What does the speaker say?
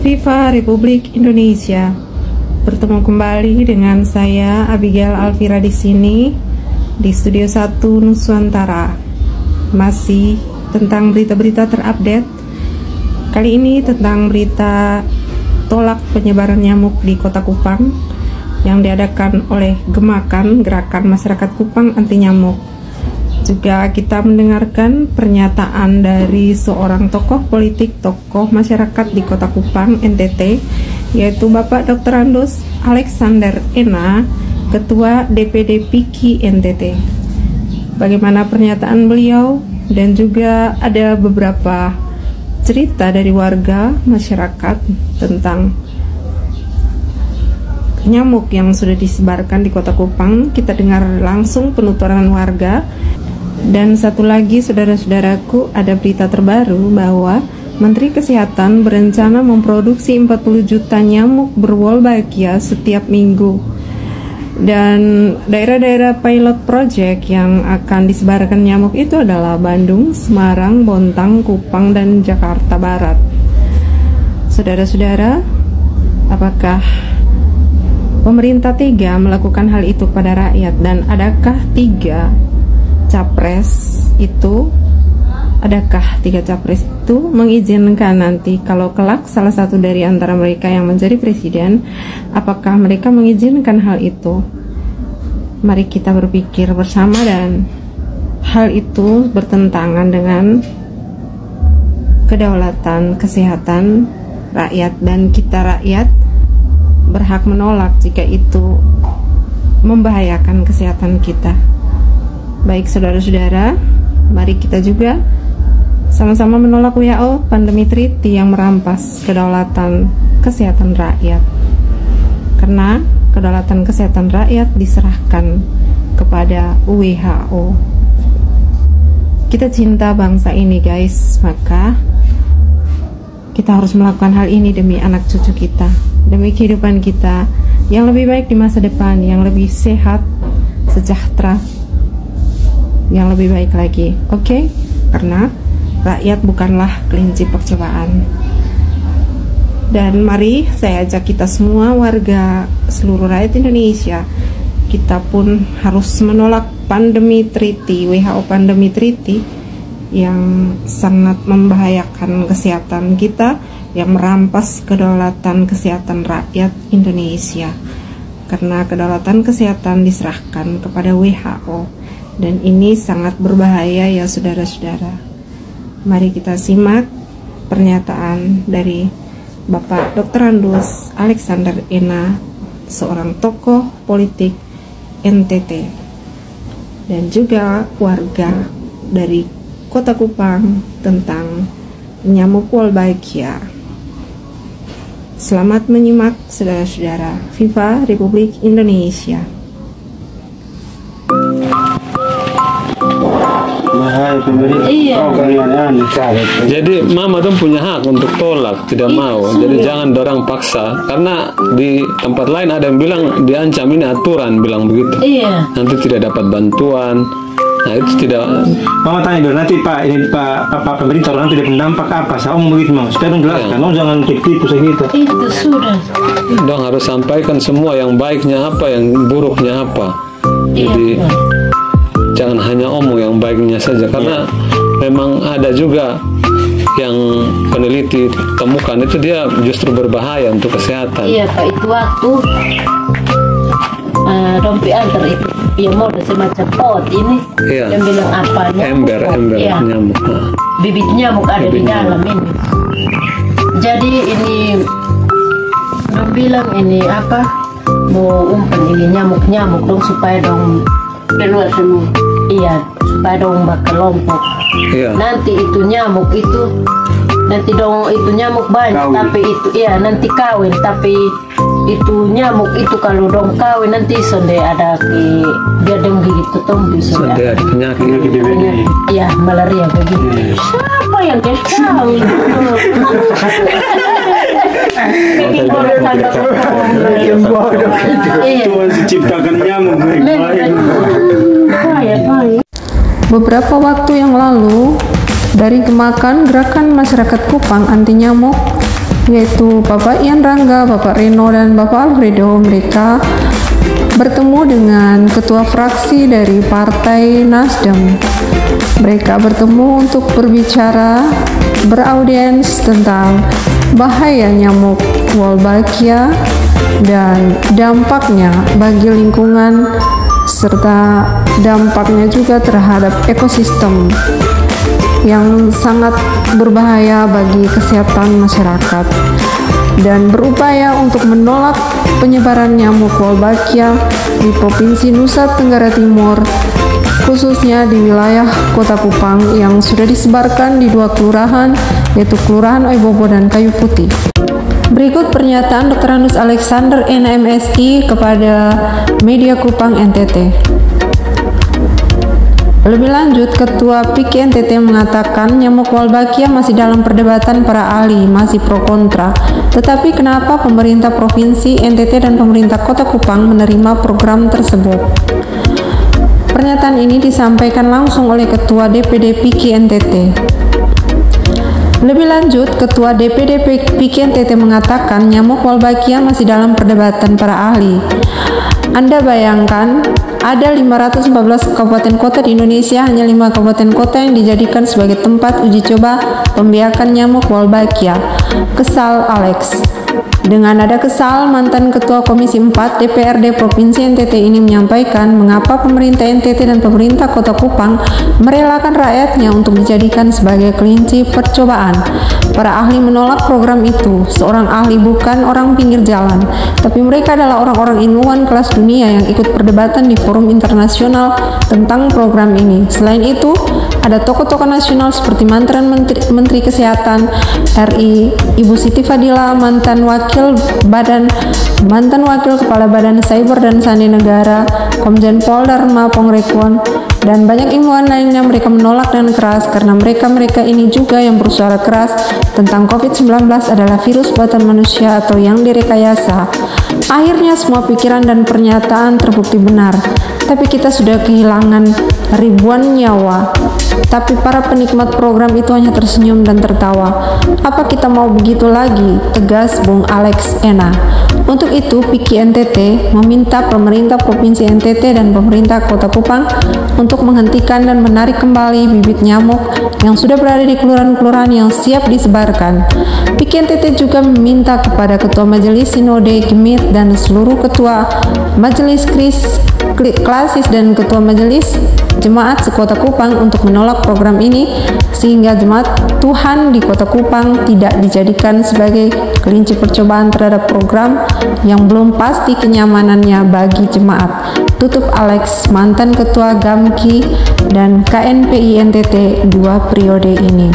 Viva Republik Indonesia. Bertemu kembali dengan saya Abigail Alvira di sini di Studio 1 Nusantara. Masih tentang berita-berita terupdate. Kali ini tentang berita tolak penyebaran nyamuk di Kota Kupang yang diadakan oleh Gemakan, Gerakan Masyarakat Kupang Anti Nyamuk. Juga kita mendengarkan pernyataan dari seorang tokoh politik, tokoh masyarakat di Kota Kupang, NTT, yaitu Bapak Dr. Andos Alexander Ena, Ketua DPD PIKI NTT. Bagaimana pernyataan beliau, dan juga ada beberapa cerita dari warga masyarakat tentang nyamuk yang sudah disebarkan di Kota Kupang. Kita dengar langsung penuturan warga. Dan satu lagi, saudara-saudaraku, ada berita terbaru bahwa Menteri Kesehatan berencana memproduksi 40 juta nyamuk berwolbachia setiap minggu. Dan daerah-daerah pilot project yang akan disebarkan nyamuk itu adalah Bandung, Semarang, Bontang, Kupang, dan Jakarta Barat. Saudara-saudara, apakah pemerintah tega melakukan hal itu pada rakyat? Dan adakah tiga capres itu mengizinkan nanti kalau kelak salah satu dari antara mereka yang menjadi presiden, apakah mereka mengizinkan hal itu? Mari kita berpikir bersama, dan hal itu bertentangan dengan kedaulatan kesehatan rakyat, dan kita rakyat berhak menolak jika itu membahayakan kesehatan kita. Baik saudara-saudara, mari kita juga sama-sama menolak WHO Pandemi Treaty yang merampas kedaulatan kesehatan rakyat. Karena kedaulatan kesehatan rakyat diserahkan kepada WHO. Kita cinta bangsa ini guys, maka kita harus melakukan hal ini demi anak cucu kita, demi kehidupan kita yang lebih baik di masa depan, yang lebih sehat, sejahtera, yang lebih baik lagi. Oke? Karena rakyat bukanlah kelinci percobaan. Dan mari saya ajak kita semua, warga seluruh rakyat Indonesia, kita pun harus menolak pandemi treaty, WHO Pandemi Treaty yang sangat membahayakan kesehatan kita, yang merampas kedaulatan kesehatan rakyat Indonesia. Karena kedaulatan kesehatan diserahkan kepada WHO. Dan ini sangat berbahaya ya saudara-saudara. Mari kita simak pernyataan dari Bapak Dr. Andos Alexander Ena, seorang tokoh politik NTT, dan juga warga dari Kota Kupang tentang nyamuk wolbachia. Selamat menyimak saudara-saudara. Viva Republik Indonesia. Jadi mama tuh punya hak untuk tolak, tidak mau. Jadi jangan dorang paksa, karena di tempat lain ada yang bilang diancam, ini aturan bilang begitu. Nanti tidak dapat bantuan. Nah itu tidak. Mama tanya dulu nanti Pak, ini Pak pemerintah orang tidak berdampak apa? Saya mau begitu mau. Supaya menjelaskan, jangan tipu segitu. Itu sudah. Dong harus sampaikan semua yang baiknya apa, yang buruknya apa. Jadi jangan hanya omong yang baiknya saja, karena memang ada juga yang peneliti temukan itu dia justru berbahaya untuk kesehatan. Iya Pak, itu waktu rompi antar itu dia mau semacam pot ini, yang bilang apa? Ember nyamuk. Bibit nyamuk ada di dalam ini. Jadi ini dong bilang ini apa? Mau umpan ini nyamuk dong supaya dong keluar semua. Iya, supaya dong bakal lompok. Nanti itu nyamuk itu, nanti dong itu nyamuk banyak, kawin. Tapi itu nanti kawin, tapi itu nyamuk itu kalau dong kawin nanti sonde ada dia dong gitu tombi sonde ada penyakit. Iya, malaria begitu. Siapa yang kawin? Tuhan menciptakan nyamuk. Beberapa waktu yang lalu, dari Gemakan, Gerakan Masyarakat Kupang Anti Nyamuk, yaitu Bapak Ian Rangga, Bapak Reno, dan Bapak Alfredo. Mereka bertemu dengan ketua fraksi dari Partai Nasdem. Mereka bertemu untuk berbicara, beraudiens tentang bahaya nyamuk Wolbachia dan dampaknya bagi lingkungan, serta dampaknya juga terhadap ekosistem yang sangat berbahaya bagi kesehatan masyarakat, dan berupaya untuk menolak penyebaran nyamuk Wolbachia di Provinsi Nusa Tenggara Timur, khususnya di wilayah Kota Kupang yang sudah disebarkan di 2 kelurahan, yaitu Kelurahan Oibobo dan Kayu Putih. Berikut pernyataan Dr. Anus Alexander NMSI kepada Media Kupang NTT. Lebih lanjut, Ketua PIKI NTT mengatakan nyamuk Wolbachia masih dalam perdebatan para ahli, masih pro kontra. Tetapi kenapa pemerintah Provinsi NTT dan pemerintah Kota Kupang menerima program tersebut? Pernyataan ini disampaikan langsung oleh Ketua DPD PIKI NTT. Lebih lanjut, Ketua DPD PIKI NTT mengatakan nyamuk Wolbachia masih dalam perdebatan para ahli. Anda bayangkan, ada 514 kabupaten kota di Indonesia, hanya 5 kabupaten kota yang dijadikan sebagai tempat uji coba pembiakan nyamuk Wolbachia. Kesal Alex. Dengan nada kesal, mantan Ketua Komisi 4 DPRD Provinsi NTT ini menyampaikan mengapa pemerintah NTT dan pemerintah Kota Kupang merelakan rakyatnya untuk dijadikan sebagai kelinci percobaan. Para ahli menolak program itu. Seorang ahli bukan orang pinggir jalan, tapi mereka adalah orang-orang ilmuwan kelas dunia yang ikut perdebatan di forum internasional tentang program ini. Selain itu, ada tokoh-tokoh nasional seperti mantan Menteri Kesehatan RI Ibu Siti Fadila, mantan Wakil Kepala Badan Cyber dan Sandi Negara, Komjen Pol Dharma Pongrekon, dan banyak ilmuwan lainnya. Mereka menolak dengan keras karena mereka ini juga yang bersuara keras tentang COVID-19 adalah virus buatan manusia atau yang direkayasa. Akhirnya semua pikiran dan pernyataan terbukti benar, tapi kita sudah kehilangan ribuan nyawa. Tapi para penikmat program itu hanya tersenyum dan tertawa. Apa kita mau begitu lagi? Tegas Bung Alex Ena. Untuk itu, PIKI NTT meminta pemerintah Provinsi NTT dan pemerintah Kota Kupang untuk menghentikan dan menarik kembali bibit nyamuk yang sudah berada di kelurahan-kelurahan yang siap disebarkan. PIKI NTT juga meminta kepada Ketua Majelis Sinode Gemit dan seluruh Ketua Majelis Klasis dan Ketua Majelis Jemaat sekota Kupang untuk menolak program ini, sehingga jemaat Tuhan di Kota Kupang tidak dijadikan sebagai kelinci percobaan terhadap program yang belum pasti kenyamanannya bagi jemaat. Tutup Alex, mantan Ketua GAMKI dan KNPI NTT 2 periode ini.